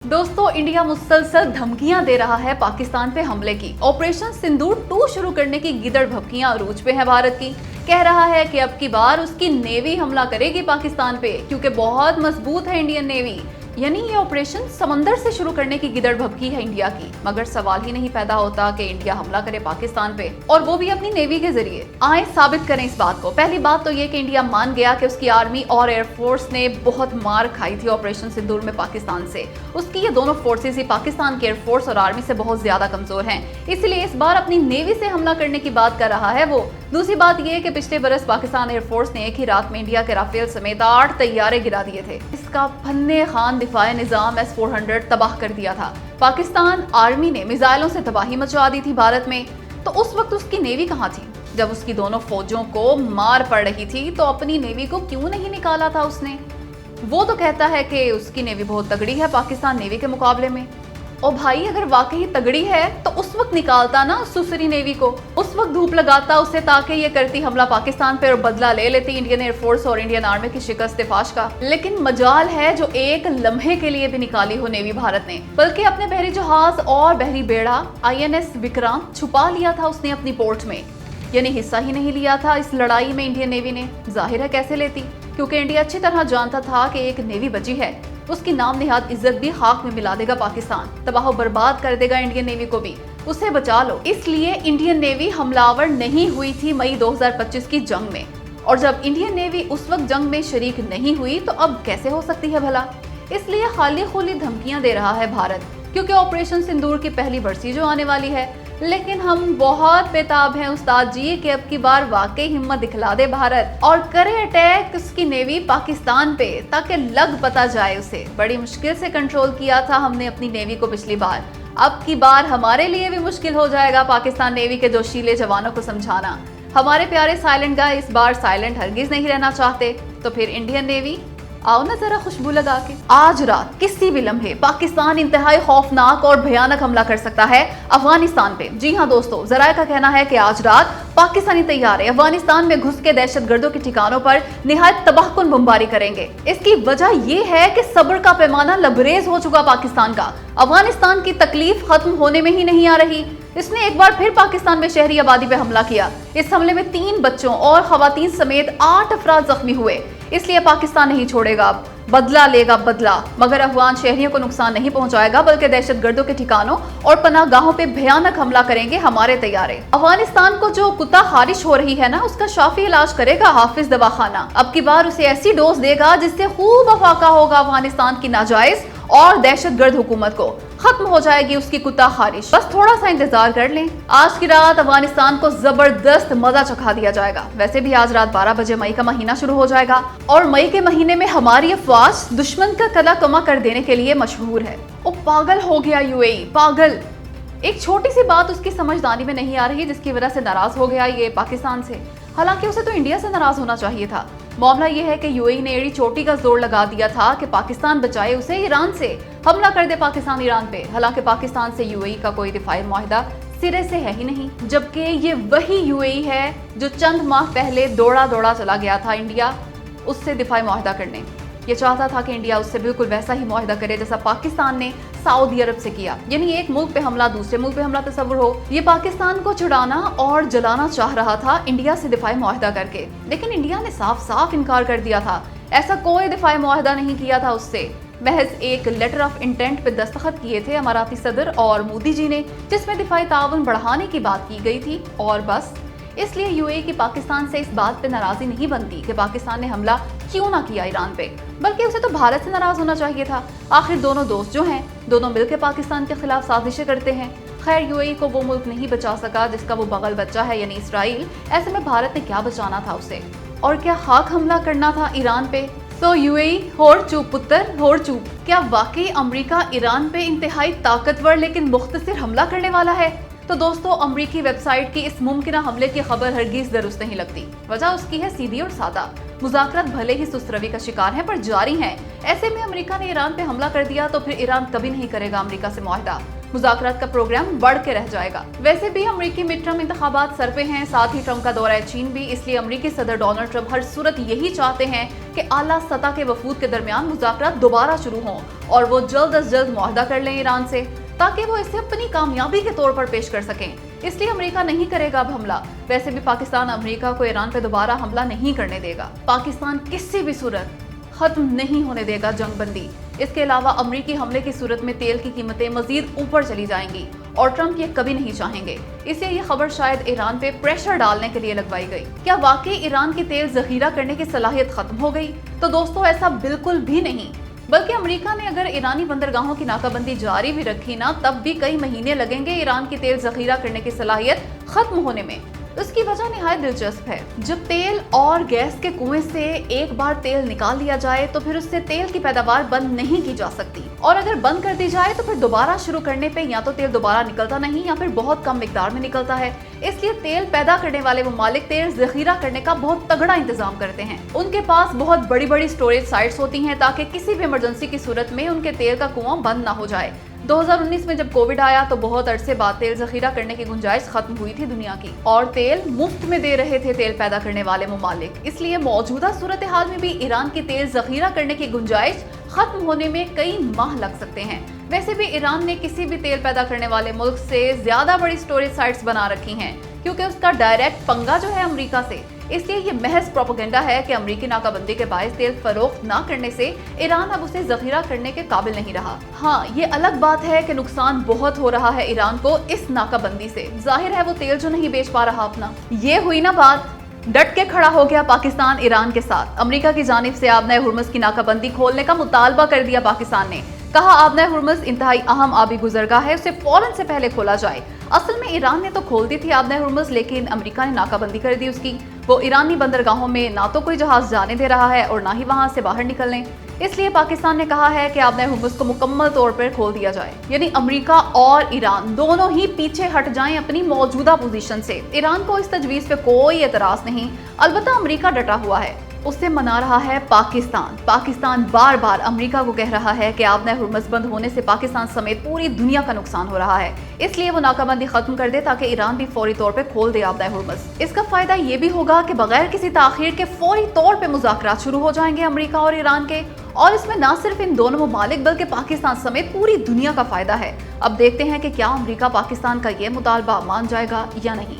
दोस्तों, इंडिया मुसलसल धमकियां दे रहा है पाकिस्तान पे हमले की। ऑपरेशन सिंदूर 2 शुरू करने की गिदड़ भभकियां अरूज पे है भारत की। कह रहा है कि अब की बार उसकी नेवी हमला करेगी पाकिस्तान पे, क्योंकि बहुत मजबूत है इंडियन नेवी। यानी ये ऑपरेशन समंदर से शुरू करने की गिदड़ भभकी है इंडिया की। मगर सवाल ही नहीं पैदा होता कि इंडिया हमला करे पाकिस्तान पे, और वो भी अपनी नेवी के जरिए। आए साबित करें इस बात को। पहली बात तो ये कि इंडिया मान गया कि उसकी आर्मी और एयरफोर्स ने बहुत मार खाई थी ऑपरेशन सिंदूर में पाकिस्तान से। उसकी ये दोनों फोर्सेस ही पाकिस्तान की एयरफोर्स और आर्मी से बहुत ज्यादा कमजोर हैं, इसलिए इस बार अपनी नेवी से हमला करने की बात कर रहा है वो। दूसरी बात ये कि पिछले बरस पाकिस्तान एयरफोर्स ने एक ही रात में इंडिया के राफेल समेत 8 तैयारे गिरा दिए थे। इसका फन्ने खान दिफाए निजाम S-400 तबाह कर दिया था। पाकिस्तान आर्मी ने मिसाइलों से तबाही मचा दी थी भारत में। तो उस वक्त उसकी नेवी कहाँ थी? जब उसकी दोनों फौजों को मार पड़ रही थी तो अपनी नेवी को क्यों नहीं निकाला था उसने? वो तो कहता है कि उसकी नेवी बहुत तगड़ी है पाकिस्तान नेवी के मुकाबले में। और भाई, अगर वाकई तगड़ी है तो उस वक्त निकालता ना उस सुसरी नेवी को, उस वक्त धूप लगाता उसे, ताकि ये करती हमला पाकिस्तान पे और बदला ले लेती इंडियन एयरफोर्स और इंडियन आर्मी की शिकस्त फाश का। लेकिन मजाल है जो एक लम्हे के लिए भी निकाली हो नेवी भारत ने, बल्कि अपने बहरी जहाज और बहरी बेड़ा INS विक्रांत छुपा लिया था उसने अपनी पोर्ट में। यानी हिस्सा ही नहीं लिया था इस लड़ाई में इंडियन नेवी ने। जाहिर है कैसे लेती, क्योंकि इंडिया अच्छी तरह जानता था कि एक नेवी बची है, उसकी नाम निहाद इज्जत भी खाक में मिला देगा पाकिस्तान, तबाह बर्बाद कर देगा इंडियन नेवी को भी। उसे बचा लो। इसलिए इंडियन नेवी हमलावर नहीं हुई थी मई 2025 की जंग में। और जब इंडियन नेवी उस वक्त जंग में शरीक नहीं हुई तो अब कैसे हो सकती है भला? इसलिए खाली खुली धमकियां दे रहा है भारत, क्योंकि ऑपरेशन सिंदूर की पहली बरसी जो आने वाली है। लेकिन हम बहुत बेताब हैं उस्ताद जी कि अब की बार वाकई हिम्मत दिखला दे भारत और करे अटैक उसकी नेवी पाकिस्तान पे, ताकि लग पता जाए उसे। बड़ी मुश्किल से कंट्रोल किया था हमने अपनी नेवी को पिछली बार, अब की बार हमारे लिए भी मुश्किल हो जाएगा पाकिस्तान नेवी के जोशीले जवानों को समझाना। हमारे प्यारे साइलेंट गाय इस बार साइलेंट हरगिज नहीं रहना चाहते। तो फिर इंडियन नेवी, आओ ना जरा खुशबू लगा के। आज रात किसी भी लम्हे पाकिस्तान इंतहाई खौफनाक और भयानक हमला कर सकता है अफगानिस्तान पे। जी हाँ दोस्तों, जराये का कहना है कि आज रात पाकिस्तानी तैयारे अफगानिस्तान में घुस के दहशतगर्दों के ठिकानों पर निहायत तबाहकुन बमबारी करेंगे। इसकी वजह ये है कि सब्र का पैमाना लबरेज हो चुका पाकिस्तान का। अफगानिस्तान की तकलीफ खत्म होने में ही नहीं आ रही। इसने एक बार फिर पाकिस्तान में शहरी आबादी पे हमला किया। इस हमले में 3 बच्चों और खवातीन समेत 8 अफराद जख्मी हुए। इसलिए पाकिस्तान नहीं छोड़ेगा, अब बदला लेगा बदला। मगर अफगान शहरियों को नुकसान नहीं पहुंचाएगा, बल्कि दहशतगर्दों के ठिकानों और पनाहगाहों पे भयानक हमला करेंगे हमारे तैयारे। अफगानिस्तान को जो कुत्ता खारिश हो रही है ना, उसका शाफी इलाज करेगा हाफिज दवाखाना। अब की बार उसे ऐसी डोज देगा जिससे खूब अफाका होगा अफगानिस्तान की नाजायज और दहशतगर्द हुकूमत को। खत्म हो जाएगी उसकी कुत्ता खारिश। बस थोड़ा सा इंतजार कर लें। आज की रात अफगानिस्तान को जबरदस्त मजा चखा दिया जाएगा। वैसे भी आज रात 12 बजे मई का महीना शुरू हो जाएगा और मई के महीने में हमारी अफवाज दुश्मन का कला कमा कर देने के लिए मशहूर है। ओ पागल हो गया UAE, पागल। एक छोटी सी बात उसकी समझदारी में नहीं आ रही, जिसकी वजह से नाराज हो गया ये पाकिस्तान से। हालांकि उसे तो इंडिया से नाराज होना चाहिए था। मामला यह है कि UAE ने एड़ी चोटी का जोर लगा दिया था कि पाकिस्तान बचाए उसे ईरान से, हमला कर दे पाकिस्तान ईरान पे। हालांकि पाकिस्तान से UAE का कोई दिफाई मुआहिदा सिरे से है ही नहीं, जबकि ये वही UAE है जो चंद माह पहले दौड़ा दौड़ा चला गया था इंडिया उससे दिफाई मुआहिदा करने। ये चाहता था कि इंडिया उससे बिल्कुल वैसा ही मुआहिदा करे जैसा पाकिस्तान ने सऊदी अरब से किया, यानी एक मुल्क पे हमला दूसरे मुल्क पे हमला तस्वुर हो। ये पाकिस्तान को छुड़ाना और जलाना चाह रहा था इंडिया से दिफाई मुआहिदा करके, लेकिन इंडिया ने साफ साफ इनकार कर दिया था। ऐसा कोई दिफाई मुआहिदा नहीं किया था उससे। महज एक लेटर ऑफ इंटेंट पे दस्तखत किए थे अमाराती सदर और मोदी जी ने, जिसमें दिफाई ताउन बढ़ाने की बात की गई थी, और बस। इसलिए UAE की पाकिस्तान से इस बात पे नाराजगी नहीं बनती कि पाकिस्तान ने हमला क्यों ना किया ईरान पे, बल्कि उसे तो भारत से नाराज होना चाहिए था। आखिर दोनों दोस्त जो हैं, दोनों मिलकर पाकिस्तान के खिलाफ साजिशें करते हैं। खैर, UAE को वो मुल्क नहीं बचा सका जिसका वो बगल बच्चा है, यानी इसराइल। ऐसे में भारत ने क्या बचाना था उसे, और क्या खाक हमला करना था ईरान पे? तो UAE होड़ चूप पुत्र, होड़ चूप। क्या वाकई अमेरिका ईरान पे इंतहाई ताकतवर लेकिन मुख्तसर हमला करने वाला है? तो दोस्तों, अमेरिकी वेबसाइट की इस मुमकिना हमले की खबर हरगिज दुरुस्त नहीं लगती। वजह उसकी है सीधी और सादा। मुज़ाकरात भले ही सुस्त रवि का शिकार हैं, पर जारी हैं। ऐसे में अमेरिका ने ईरान पे हमला कर दिया तो फिर ईरान कभी नहीं करेगा अमेरिका से मुआहिदा। मुज़ाकरात का प्रोग्राम बढ़ के रह जाएगा। वैसे भी अमेरिकी मिड टर्म इंतखाबात सर पे हैं, साथ ही ट्रंप का दौरा है चीन भी। इसलिए अमेरिकी सदर डोनाल्ड ट्रंप हर सूरत यही चाहते हैं कि कि आला सतह के वफूद के दरमियान मुज़ाकरात दोबारा शुरू हों और वो जल्द अज जल्द मुआहदा कर लें ईरान से, ताकि वो इसे अपनी कामयाबी के तौर पर पेश कर सकें। इसलिए अमेरिका नहीं करेगा अब हमला। वैसे भी पाकिस्तान अमेरिका को ईरान पे दोबारा हमला नहीं करने देगा। पाकिस्तान किसी भी सूरत खत्म नहीं होने देगा जंग बंदी। इसके अलावा अमेरिकी हमले की सूरत में तेल की कीमतें मजीद ऊपर चली जाएंगी और ट्रंप ये कभी नहीं चाहेंगे। इसलिए ये खबर शायद ईरान पे प्रेशर डालने के लिए लगवाई गई। क्या वाकई ईरान की तेल जखीरा करने की सलाहियत खत्म हो गई? तो दोस्तों ऐसा बिल्कुल भी नहीं, बल्कि अमेरिका ने अगर ईरानी बंदरगाहों की नाकाबंदी जारी भी रखी ना, तब भी कई महीने लगेंगे ईरान की तेल जखीरा करने की सलाहियत खत्म होने में। उसकी वजह निहायत दिलचस्प है। जब तेल और गैस के कुएं से एक बार तेल निकाल लिया जाए तो फिर उससे तेल की पैदावार बंद नहीं की जा सकती, और अगर बंद कर दी जाए तो फिर दोबारा शुरू करने पे या तो तेल दोबारा निकलता नहीं या फिर बहुत कम मिकदार में निकलता है। इसलिए तेल पैदा करने वाले ममालिक तेल जखीरा करने का बहुत तगड़ा इंतजाम करते हैं। उनके पास बहुत बड़ी बड़ी स्टोरेज साइट्स होती हैं ताकि किसी भी इमरजेंसी की सूरत में उनके तेल का कुआं बंद ना हो जाए। 2019 में जब कोविड आया तो बहुत अरसे बाद तेल जखीरा करने की गुंजाइश खत्म हुई थी दुनिया की, और तेल मुफ्त में दे रहे थे तेल पैदा करने वाले ममालिक। इसलिए मौजूदा सूरत हाल में भी ईरान की तेल जखीरा करने की गुंजाइश खत्म होने में कई माह लग सकते हैं। वैसे भी ईरान ने किसी भी तेल पैदा करने वाले मुल्क से ज्यादा बड़ी स्टोरेज साइट्स बना रखी हैं, क्योंकि उसका डायरेक्ट पंगा जो है अमेरिका से। इसलिए ये महज प्रोपेगेंडा है कि अमेरिकी नाकाबंदी के बायस तेल फरोख्त ना करने से ईरान अब उसे जखीरा करने के काबिल नहीं रहा। हाँ, ये अलग बात है कि नुकसान बहुत हो रहा है ईरान को इस नाकाबंदी से। जाहिर है वो तेल जो नहीं बेच पा रहा अपना। ये हुई ना बात, डट के खड़ा हो गया पाकिस्तान ईरान के साथ। अमेरिका की जानिब से आबनाए हुर्मुज़ की नाकाबंदी खोलने का मुतालबा कर दिया पाकिस्तान ने। कहा आबनाए हुर्मुज़ इंतहाई अहम आबी गुजरगाह है, उसे फौरन से पहले खोला जाए। असल में ईरान ने तो खोल दी थी आबनाए हुर्मुज़, लेकिन अमेरिका ने नाकाबंदी कर दी उसकी। वो ईरानी बंदरगाहों में ना तो कोई जहाज जाने दे रहा है और ना ही वहां से बाहर निकलने। इसलिए पाकिस्तान ने कहा है कि आबनाए हुर्मुज़ को मुकम्मल तौर पर खोल दिया जाए, यानी अमेरिका और ईरान दोनों ही पीछे हट जाएं अपनी मौजूदा पोजीशन से। ईरान को इस तजवीज़ पे कोई एतराज़ नहीं, अलबत्ता अमेरिका डटा हुआ है, उससे मना रहा है पाकिस्तान। पाकिस्तान बार बार अमेरिका को कह रहा है कि आबनाए हुर्मुज़ बंद होने से पाकिस्तान समेत पूरी दुनिया का नुकसान हो रहा है, इसलिए वो नाकाबंदी खत्म कर दे ताकि ईरान भी फौरी तौर पे खोल दे आबनाए हुर्मुज़। इसका फायदा ये भी होगा कि बगैर किसी ताखीर के फौरी तौर पे मुज़ाकरात शुरू हो जाएंगे अमेरिका और ईरान के, और इसमें ना सिर्फ इन दोनों ममालिक बल्कि पाकिस्तान समेत पूरी दुनिया का फायदा है। अब देखते हैं कि क्या अमेरिका पाकिस्तान का ये मुतालबा मान जाएगा या नहीं।